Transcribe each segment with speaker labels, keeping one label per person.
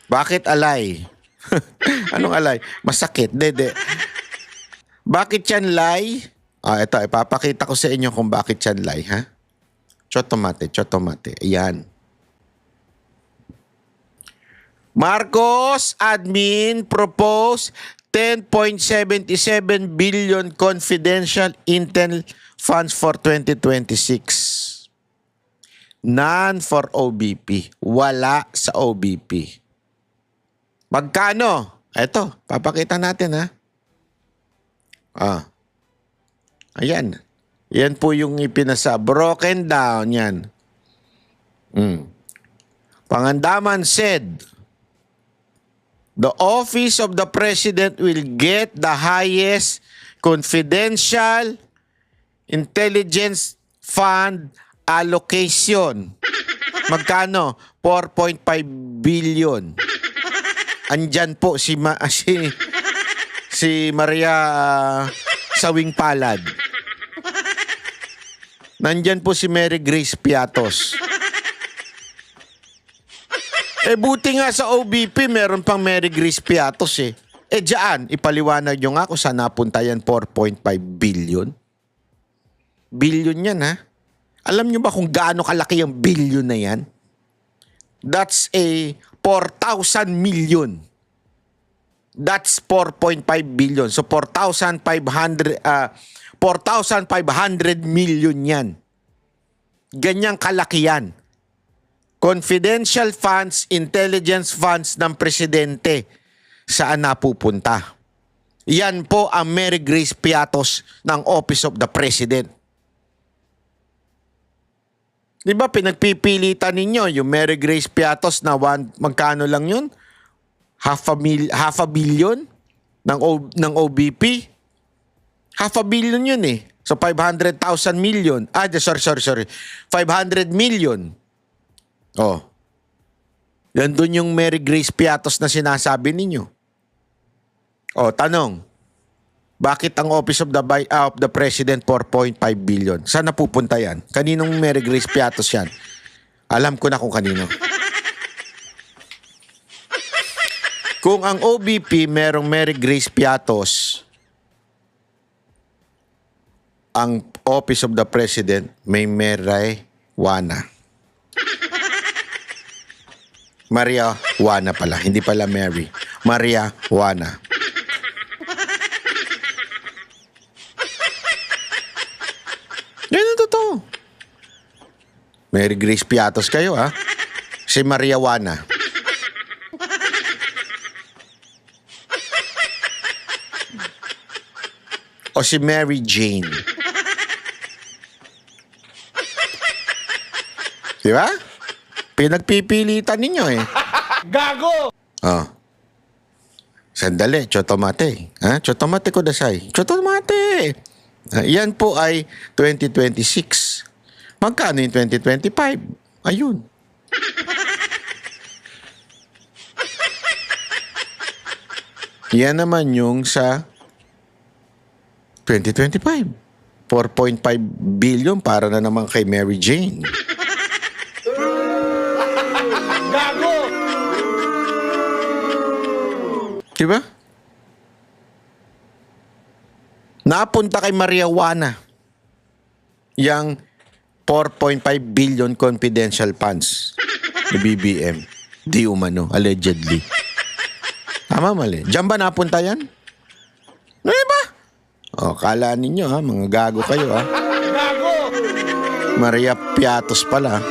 Speaker 1: Bakit alay? Anong alay? Masakit. Dede. Bakit yan lay? Ito, ipapakita ko sa inyo kung bakit yan lay, ha? Chotomate, chotomate. Ayan. Marcos admin propose 10.77 billion confidential intel funds for 2026. None for OBP. Wala sa OBP. Magkano? Ito, papakita natin, ha? Ayan. Yan po yung ipinasa. Broken down yan. Pangandaman said, the office of the president will get the highest confidential intelligence fund allocation. Magkano? 4.5 billion. Andyan po si Maria Sawing Palad. Nandyan po si Mary Grace Piatos. Buti nga sa OBP, meron pang Mary Grace Piatos eh. Diyan, ipaliwanag nyo nga kung saan napunta yan 4.5 billion. Billion yan, ha? Alam nyo ba kung gaano kalaki yung billion na yan? That's a 4,000 million. That's 4.5 billion. So 4,500 million yan. Ganyang kalaki yan. Confidential funds, intelligence funds ng presidente. Saan napupunta? Yan po ang Mary Grace Piatos ng Office of the President. Di ba pinagpipilitan ninyo yung Mary Grace Piatos na magkano lang yun? Half a billion ng OBP? Half a billion yun eh. So 500,000 million. Sorry. 500 million. Yan dun yung Mary Grace Piatos na sinasabi ninyo. Tanong. Bakit ang Office of the President 4.5 billion? Saan napupunta yan? Kaninong Mary Grace Piatos yan? Alam ko na kung kanino. Kung ang OBP merong Mary Grace Piatos, ang Office of the President may Mary Juana. Maria Juana pala, hindi pala Mary. Maria Juana. Yan ang totoo. Mary Grace Piatos kayo, ha? Si Maria Juana. O si Mary Jane. Di ba? Pinagpipilitan ninyo eh.
Speaker 2: Gago!
Speaker 1: Sandali, chotomate. Chotomate ko dasay. Chotomate! Yan po ay 2026. Magkano yung 2025? Ayun. Yan naman yung sa 2025. 4.5 billion para na naman kay Mary Jane.
Speaker 2: Gago!
Speaker 1: Diba? Napunta kay Maria Juana yang 4.5 billion confidential funds ni BBM. Di umano, allegedly. Tama, mali. Diyan ba napunta yan? Diba? Kala ninyo ha, mga gago kayo ha.
Speaker 2: Gago!
Speaker 1: Maria Piatos pala.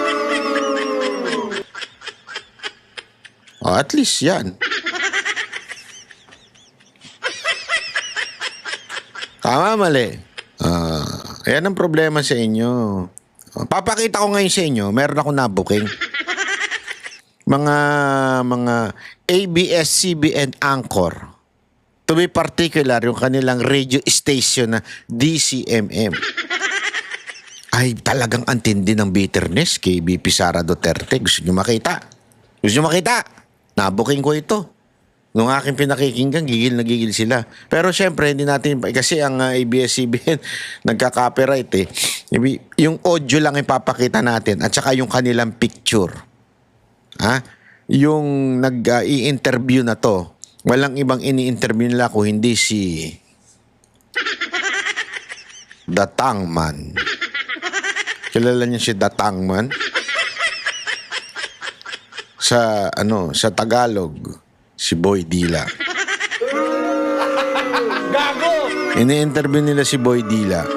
Speaker 1: At least yan. Tama, mali. Yan ang problema sa inyo. Papakita ko ngayon sa inyo, meron akong nabuking. Mga ABS-CBN anchor. To be particular, yung kanilang radio station na DCMM. Ay, talagang antindi ng bitterness kay BP Sara Duterte. Gusto nyo makita? Gusto nyo makita? Nabuking ko ito. Nung aking pinakikinggan, gigil na gigil sila. Pero syempre, hindi natin, kasi ang ABS-CBN nagka-copyright eh. Yung audio lang ipapakita natin at saka yung kanilang picture. Ha? yung nag-i-interview na to, walang ibang ini-interview nila kung hindi si Datangman. Kilala niyo si Datangman? Sa Tagalog, si Boy Dila.
Speaker 2: Gago!
Speaker 1: Ini-interview nila si Boy Dila.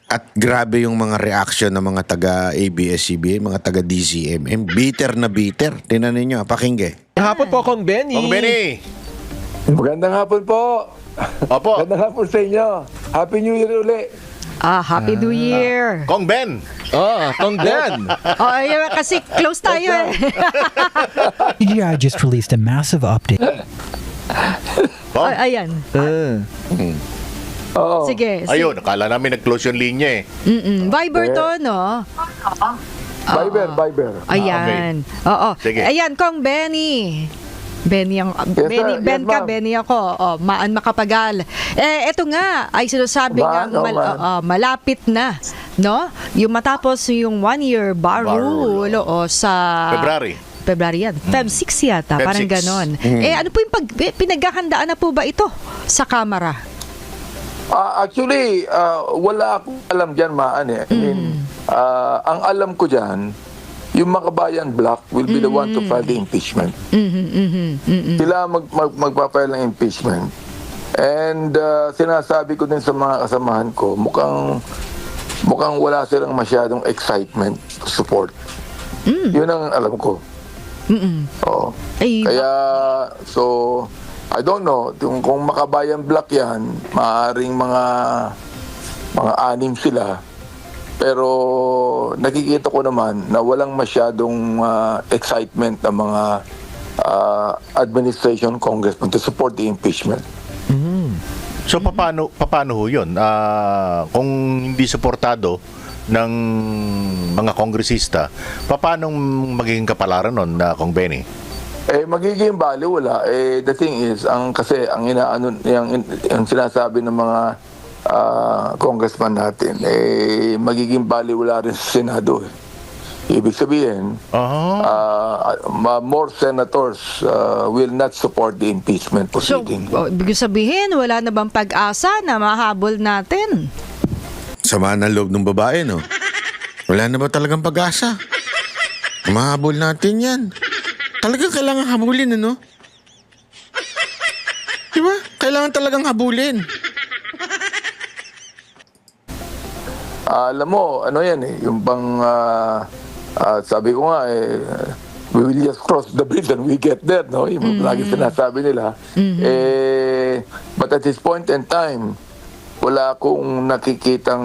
Speaker 1: At grabe yung mga reaction ng mga taga ABS-CBN, mga taga DCMM. Bitter na bitter. Tingnan ninyo, pakingge.
Speaker 3: Hapon po, Kong Benny.
Speaker 4: Kong Benny.
Speaker 5: Magandang hapon po.
Speaker 4: Opo.
Speaker 5: Magandang hapon sa inyo. Happy New Year uli.
Speaker 6: Happy New Year.
Speaker 4: Kong Ben.
Speaker 3: Kong Ben.
Speaker 6: Ayun, kasi close tayo eh.
Speaker 7: CGI just released a massive update.
Speaker 6: Ayan.
Speaker 5: Oo.
Speaker 6: Sige.
Speaker 4: Ayun, akala namin nag-close yung linya eh.
Speaker 6: Viber to, no?
Speaker 5: Viber.
Speaker 6: Ayan. Oo.
Speaker 4: Sige.
Speaker 6: Ayan, Kong Benny. Benny ang
Speaker 5: Yes,
Speaker 6: Benny,
Speaker 5: sir.
Speaker 6: Ben
Speaker 5: Yes,
Speaker 6: ka,
Speaker 5: ma'am.
Speaker 6: Benny ako. Maan makapagal. Eto nga ay sinasabi
Speaker 5: Ma'am,
Speaker 6: nga
Speaker 5: ma'am.
Speaker 6: malapit na, no? Yung matapos yung 1-year bar
Speaker 4: Bar
Speaker 6: rule sa February yan. Feb 6 yata,
Speaker 4: Feb
Speaker 6: parang
Speaker 4: 6.
Speaker 6: ganon. Ano po yung pinaghahandaan na po ba ito sa Kamara?
Speaker 5: Actually, wala akong alam dyan, Maan eh. I mean, ang alam ko dyan, yung Makabayan Block will be the one to file the impeachment. Sila magpa-file ng impeachment. And sinasabi ko din sa mga kasamahan ko, mukhang wala silang masyadong excitement to support. Yun ang alam ko. Oo.
Speaker 6: Ay,
Speaker 5: Kaya, so, I don't know, kung Makabayan Block yan, maaaring mga 6 sila. Pero nakikita ko naman na walang masyadong excitement ng mga administration congressman to support the impeachment.
Speaker 4: So paano ho 'yun? Kung hindi suportado ng mga kongresista, paano magiging kapalaran nun na Kong Benny?
Speaker 5: Magiging baliwala. The thing is, ang sinasabi ng mga congressman natin, magiging baliwala rin sa Senado. Ibig sabihin, more senators will not support the impeachment
Speaker 6: so,
Speaker 5: proceeding.
Speaker 6: ibig sabihin, wala na bang pag-asa na mahabol natin?
Speaker 1: Sama ng loob ng babae, no? Wala na ba talagang pag-asa? Mahabol natin yan. Talagang kailangan habulin, ano? Diba? Kailangan talagang habulin.
Speaker 5: Alam mo, ano yan yung bang, sabi ko nga we will just cross the bridge and we get there, no? Yung lagi sinasabi nila. But at this point in time, wala akong nakikitang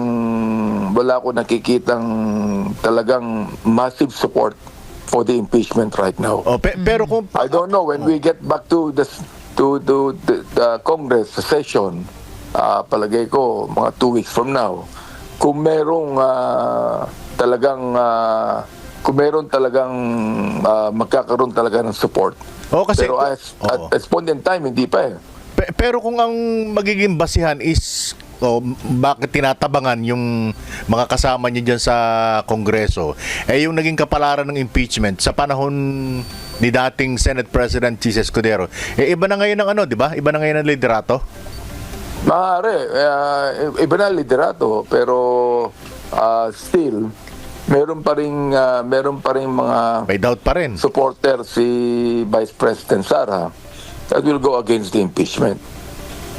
Speaker 5: talagang massive support for the impeachment right now.
Speaker 4: Pero kung
Speaker 5: I don't know when we get back to the Congress session, palagay ko mga 2 weeks from now, kung merong talagang magkakaroon talaga ng support.
Speaker 4: kasi
Speaker 5: Pero at this point in time, hindi pa eh.
Speaker 4: pero kung ang magiging basihan is bakit tinatabangan yung mga kasama niyo diyan sa Kongreso, yung naging kapalaran ng impeachment sa panahon ni dating Senate President Jesus Escudero, iba na ngayon ang di ba? Iba na ngayon ang liderato.
Speaker 5: Maaari, iba na liderato, pero still meron pa ring mga
Speaker 4: May doubt pa rin.
Speaker 5: supporter si Vice President Sara that will go against the impeachment.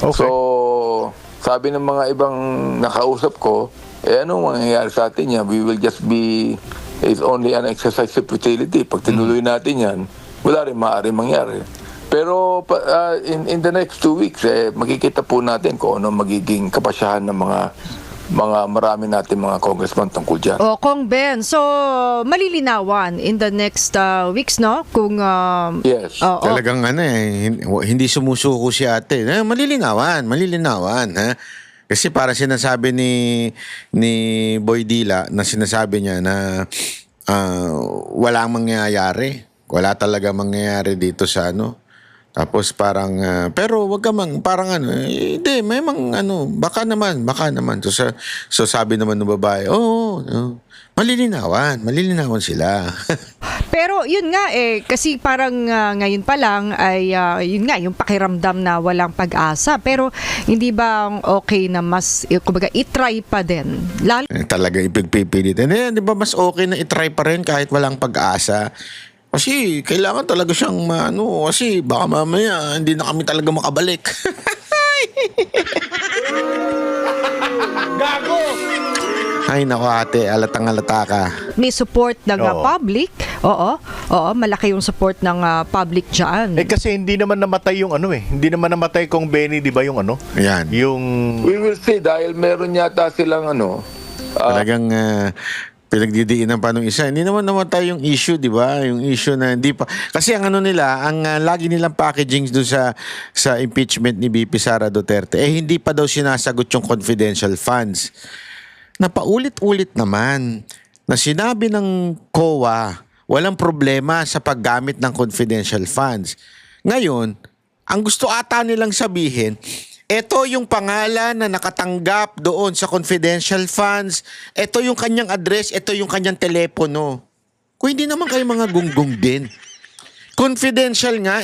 Speaker 4: Okay.
Speaker 5: So, sabi ng mga ibang nakausap ko, anong mangyayari sa atin yan? We will just be, it's only an exercise of futility. Pag tinuloy natin yan, wala rin maaari mangyari. Pero in the next 2 weeks, makikita po natin kung ano magiging kapasyahan ng mga marami natin mga congressman tungkol dyan.
Speaker 6: Kong Ben, so malilinawan in the next weeks, no? Kung
Speaker 5: Yes.
Speaker 1: Talagang hindi sumusuko si ate. Malilinawan, ha? Kasi para sinasabi ni Boy Dila na sinasabi niya na walang mangyayari. Wala talaga mangyayari dito sa Tapos parang, pero wag ka parang hindi, may baka naman. So sabi naman ng babae, malilinawan sila.
Speaker 6: Pero yun nga kasi parang ngayon pa lang ay yun nga yung pakiramdam na walang pag-asa. Pero hindi ba okay na mas kumbaga i-try pa din? Lalo
Speaker 1: Talaga ipagpipilitan. Di ba mas okay na itry pa rin kahit walang pag-asa? Kasi kailangan talaga siyang kasi baka mamaya hindi na kami talaga makabalik.
Speaker 2: Gago!
Speaker 1: Ay nako ate, alatang-alata ka.
Speaker 6: may support ng
Speaker 4: Oo.
Speaker 6: public. Oo, malaki yung support ng public dyan.
Speaker 4: Kasi hindi naman namatay yung hindi naman namatay kung Benny, di ba yung
Speaker 1: Ayan.
Speaker 4: Yung
Speaker 5: We will see dahil meron yata silang
Speaker 1: Talagang pinagdidiinan pa nung isa. Hindi naman namatay yung issue, di ba? Yung issue na hindi pa. Kasi ang nila, ang lagi nilang packaging doon sa impeachment ni BP Sara Duterte, hindi pa daw sinasagot yung confidential funds. Napaulit-ulit naman na sinabi ng COA, walang problema sa paggamit ng confidential funds. Ngayon, ang gusto ata nilang sabihin, ito yung pangalan na nakatanggap doon sa confidential funds. Ito yung kanyang address. Ito yung kanyang telepono. Kung hindi naman kayo mga gunggong din. Confidential nga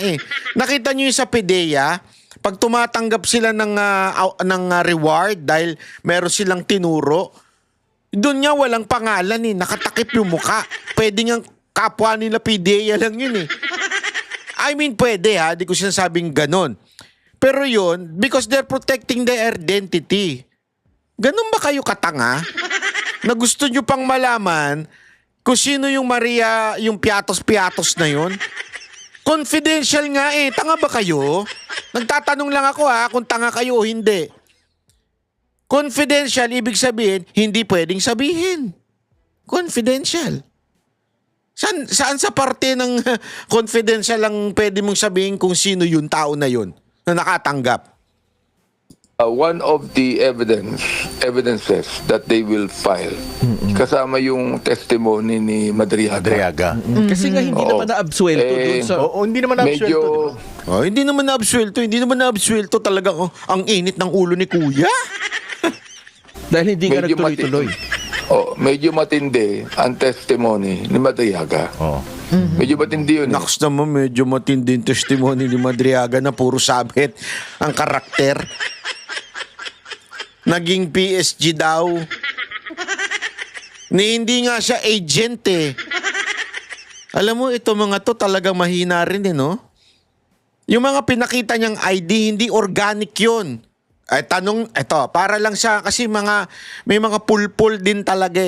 Speaker 1: Nakita nyo yung sa PDEA, pag tumatanggap sila ng reward dahil meron silang tinuro, doon nga walang pangalan Nakatakip yung muka. Pwede nga kapwa nila PDEA lang yun I mean, pwede di ko sinasabing ganon. Pero yun, because they're protecting their identity. Ganun ba kayo katanga? Na gusto nyo pang malaman kung sino yung Maria, yung piatos-piatos na yun? Confidential nga Tanga ba kayo? Nagtatanong lang ako kung tanga kayo o hindi. Confidential, ibig sabihin, hindi pwedeng sabihin. Confidential. Saan sa parte ng confidential lang pwede mong sabihin kung sino yung tao na yun na nakatanggap?
Speaker 5: one of the evidences that they will file kasama yung testimony ni Madriaga.
Speaker 3: Kasi nga hindi naman na-absuelto dun sa...
Speaker 4: hindi naman
Speaker 5: Medyo
Speaker 1: Hindi naman na-absuelto talagang ang init ng ulo ni Kuya.
Speaker 3: dahil hindi nga
Speaker 5: medyo
Speaker 3: nagtuloy-tuloy.
Speaker 5: medyo matindi ang testimony ni Madriaga. Medyo matindi yun.
Speaker 1: Naks naman, medyo matindi yung testimony ni Madriaga na puro sabit ang karakter. Naging PSG daw. Hindi nga siya agent Alam mo, ito mga to talagang mahina rin no? Yung mga pinakita niyang ID, hindi organic yun. Ay, tanong, para lang siya, kasi may mga pulpul din talaga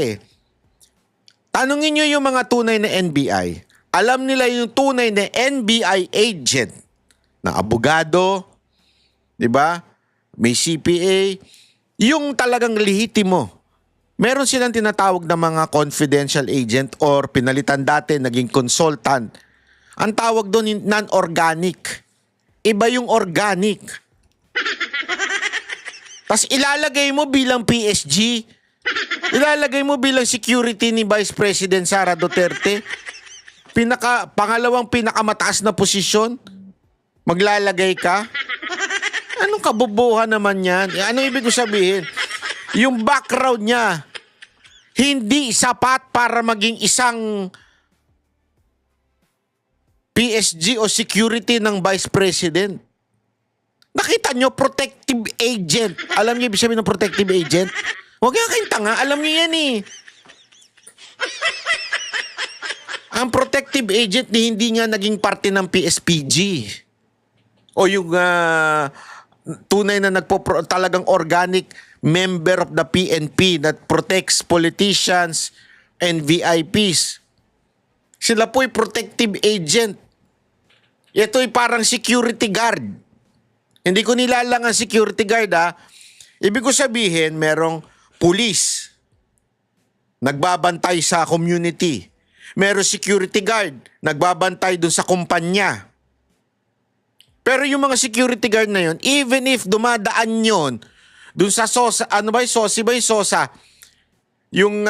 Speaker 1: Tanungin niyo yung mga tunay na NBI. Alam nila yung tunay na NBI agent na abogado, di ba? May CPA, yung talagang lehitimo. Meron silang tinatawag na mga confidential agent or pinalitan dati, naging consultant. Ang tawag doon non-organic. Iba yung organic. Tapos ilalagay mo bilang PSG. Ilalagay mo bilang security ni Vice President Sara Duterte. Pangalawang pinakamataas na posisyon. Maglalagay ka? Anong kabobohan naman yan? Anong ibig ko sabihin? Yung background niya, hindi sapat para maging isang PSG o security ng Vice President. Nakita nyo, protective agent. Alam niyo ibig sabihin ng protective agent? Huwag nga kayong tanga. Alam niyo yan Ang protective agent hindi nga naging parte ng PSPG. O yung tunay na talagang organic member of the PNP that protects politicians and VIPs. Sila po'y protective agent. Ito'y parang security guard. Hindi ko nilalang ang security guard Ibig ko sabihin, merong police. Nagbabantay sa community. Merong security guard. Nagbabantay dun sa kumpanya. Pero yung mga security guard na yun, even if dumadaan yun, dun sa SOSA, SOSA, yung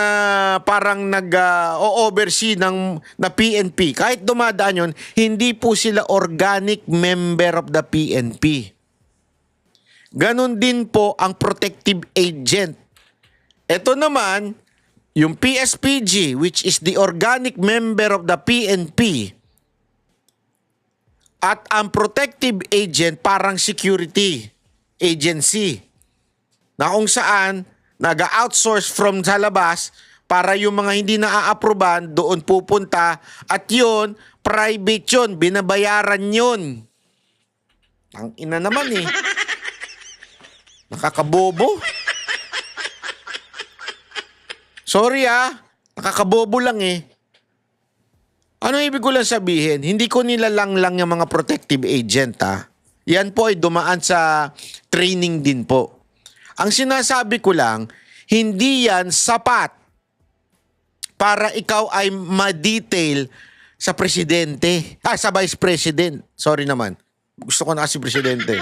Speaker 1: parang nag-oversee na PNP, kahit dumadaan yun, hindi po sila organic member of the PNP. Ganon din po ang protective agent. Ito naman, yung PSPG, which is the organic member of the PNP, at ang protective agent parang security agency na kung saan nag-outsource from sa labas para yung mga hindi na-a-approvean doon pupunta at yun, private yun, binabayaran yun. Ang ina naman eh. Nakakabobo. Sorry nakakabobo lang eh. Ano ibig ko lang sabihin? Hindi ko nilalang lang yung mga protective agent Yan po ay dumaan sa training din po. Ang sinasabi ko lang, hindi yan sapat para ikaw ay ma-detail sa presidente. Sa vice president. Sorry naman. Gusto ko na kasi presidente.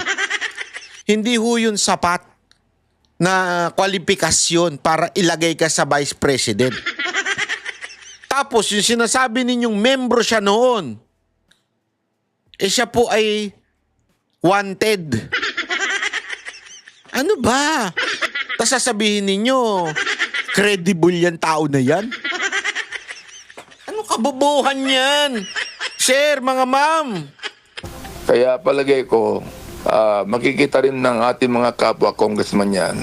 Speaker 1: Hindi ho yun sapat na kwalifikasyon para ilagay ka sa vice president. Tapos yung sinasabi ninyong membro siya noon, siya po ay wanted. Ano ba? Tapos sasabihin ninyo, credible yan tao na yan? Ano kabobohan yan? Sir, mga ma'am.
Speaker 5: Kaya palagay ko, makikita rin ng ating mga kapwa congressman yan.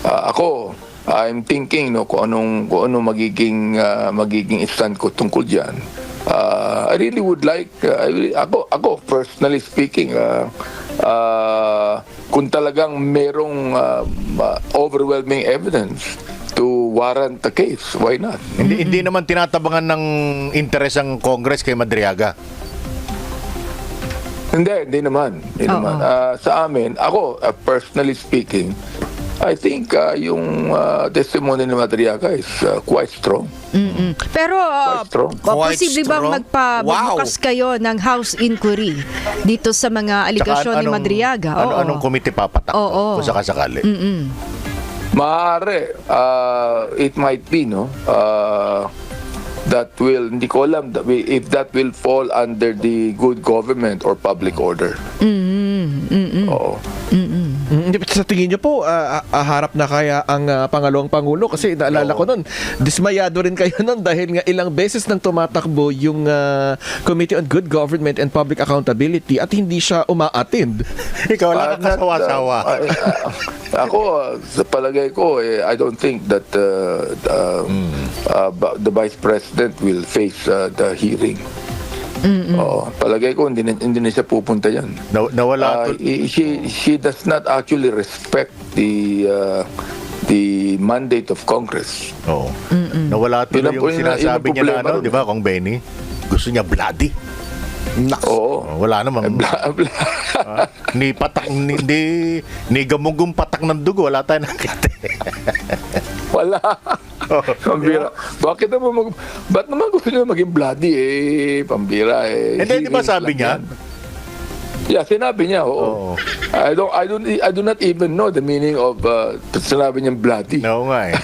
Speaker 5: Ako, I'm thinking kung anong magiging stand ko tungkol diyan. I really would like ako personally speaking kung talagang merong overwhelming evidence to warrant the case, why not?
Speaker 4: Hindi naman tinatabangan ng interes ang Congress kay Madriaga.
Speaker 5: Hindi naman. Sa amin, ako personally speaking, I think yung testimony ni Madriaga is quite strong.
Speaker 6: Pero
Speaker 1: Quite
Speaker 6: posible bang
Speaker 1: strong.
Speaker 6: magpabukas kayo ng house inquiry dito sa mga aligasyon ni Madriaga?
Speaker 4: Anong komite papatak
Speaker 6: Oo.
Speaker 4: kung sakasakali?
Speaker 5: Maaari, it might be, that will, hindi ko alam if that will fall under the good government or public order. Oo.
Speaker 3: Sa tingin niyo po, harap na kaya ang pangalawang pangulo? Kasi naalala ko nun, dismayado rin kayo nun dahil nga ilang beses nang tumatakbo yung Committee on Good Government and Public Accountability at hindi siya uma-attend.
Speaker 4: Ikaw wala kang kasawa-sawa.
Speaker 5: Ako, sa palagay ko, I don't think that the Vice President will face the hearing. Oo, palagay ko hindi na siya pupunta yan.
Speaker 4: Nawala
Speaker 5: She does not actually respect the mandate of Congress.
Speaker 4: Oo. Nawala tuloy yung sinasabi niya na di ba, Kong Benny? Gusto niya bloody.
Speaker 5: Oo.
Speaker 4: Wala naman. Ni patak ni gamugong patak ng dugo, wala tayong nakita.
Speaker 5: Wala. Pambira. Ba't naman gusto niya maging bloody pambira
Speaker 4: Hindi, di ba sabi niya?
Speaker 5: Yeah, sinabi niya, oo. I do not even know the meaning of sinabi niyang bloody.
Speaker 4: Oo nga eh.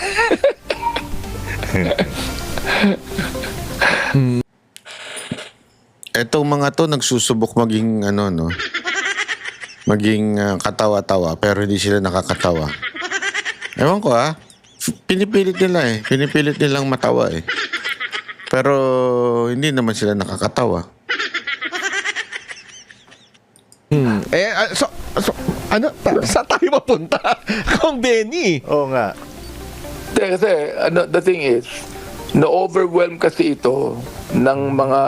Speaker 1: Etong mga to nagsusubok maging maging katawa-tawa pero hindi sila nakakatawa. Ewan ko pinipilit nila pinipilit nilang matawa pero hindi naman sila nakakatawa.
Speaker 3: Saan tayo mapunta? Kung Benny.
Speaker 4: Oo nga.
Speaker 5: Kasi the thing is, na-overwhelm kasi ito ng mga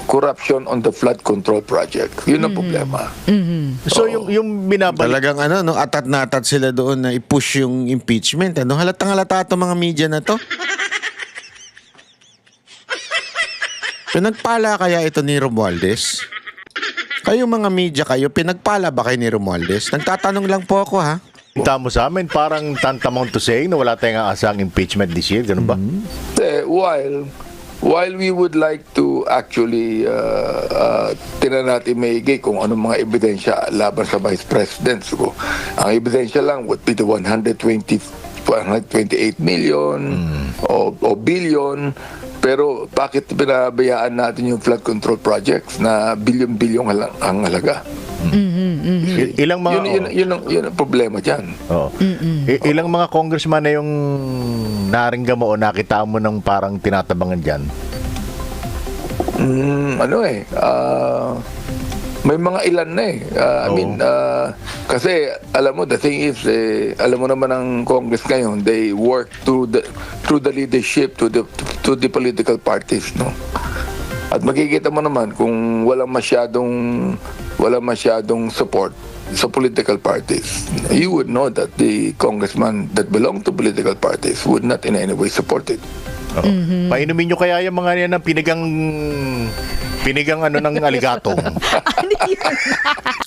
Speaker 5: corruption on the flood control project. Yun ang problema.
Speaker 4: So yung binabalik
Speaker 1: Talagang atat na atat sila doon na i-push yung impeachment. Halatang halata itong mga media na to. Pinagpala kaya ito ni Romualdez? Kayo mga media pinagpala ba kayo ni Romualdez? Nagtatanong lang po ako
Speaker 4: mo sa amin, parang tantamount to saying na wala tayong asang impeachment this year. Ganun ba?
Speaker 5: While we would like to actually tinan natin maigi kung anong mga ebidensya laban sa Vice President. So, ang ebidensya lang would be the 128 million o billion. Pero bakit pinabayaan natin yung flood control projects na bilyon-bilyong ang halaga?
Speaker 4: Ilang mga
Speaker 5: Yun ang problema dyan.
Speaker 4: Oo. Ilang mga congressman na yung naringgan mo o nakita mo ng parang tinatabangan dyan?
Speaker 5: May mga ilan na eh. Kasi alam mo, the thing is, alam mo naman ang Congress ngayon, they work through the leadership to the political parties, no? At makikita mo naman kung wala masyadong support sa political parties, you would know that the congressman that belong to political parties would not in any way support it.
Speaker 4: Oo. Painumin nyo kaya yung mga yan ng pinigang ano ng aligatong.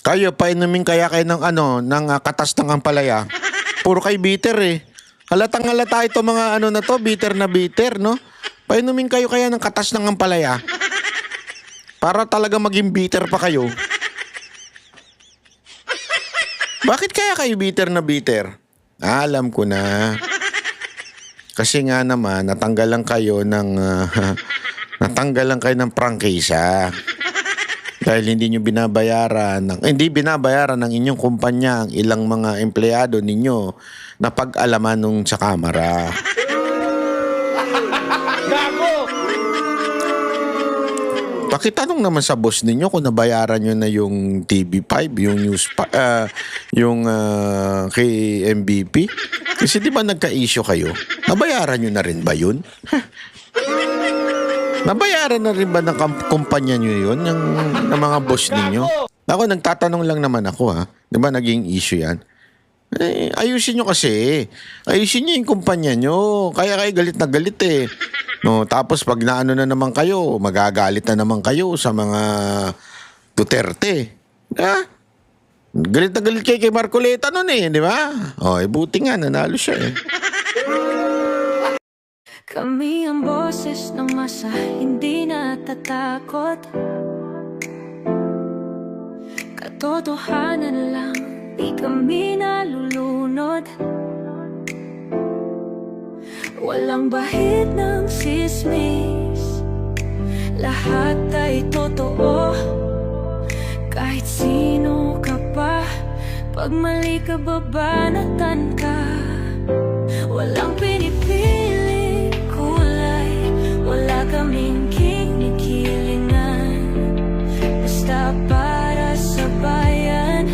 Speaker 1: Kayo, painumin kaya kayo ng katas ng ampalaya. Puro kay bitter eh. Halatang halata ito mga na to, bitter na bitter, no? Painumin kayo kaya ng katas ng ampalaya. Para talaga maging bitter pa kayo. Bakit kaya kayo bitter na bitter? Alam ko na. Kasi nga naman, natanggalan kayo ng prangkisa. Dahil hindi binabayaran ng inyong kumpanya ang ilang mga empleyado ninyo na pag-alaman nung sa kamera.
Speaker 2: Gago!
Speaker 1: Pakitanong naman sa boss ninyo kung nabayaran nyo na yung TV5, yung news yung kay MVP. Kasi di ba nagka-issue kayo? Nabayaran nyo na rin ba yun? Nabayaran na rin ba ng kumpanya nyo yun? Ng mga boss ninyo? Ako, nagtatanong lang naman ako ha. Di ba naging issue yan? Ayusin nyo kasi. Ayusin nyo yung kumpanya nyo. Kaya kayo galit na galit eh. No, tapos pag naano na naman kayo, magagalit na naman kayo sa mga Duterte. Galit na galit kayo kay Marcoleta nun eh, di ba? Buti nga, nanalo siya eh.
Speaker 8: Kami ang boses ng masa, hindi natatakot. Katotohanan lang, di kami nalulunod. Walang bahid ng sismis, lahat ay totoo. Kahit sino ka pa, pag mali ka babanatan ka. Walang pinipili kulay, wala kaming kinikilingan. Basta para sa bayan,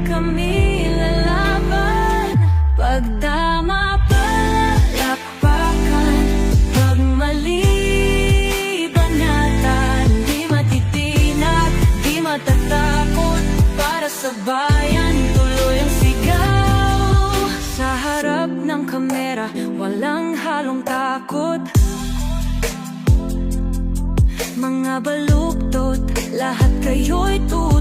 Speaker 8: kami lalaban. Pagtama palapakan, pag mali banatan. Di matitinag, di matatakot, para sa bayan tuloy ang sigaw. Sa harap ng kamera, walang halong takot. Mga baluktot, lahat kayo'y tuwa.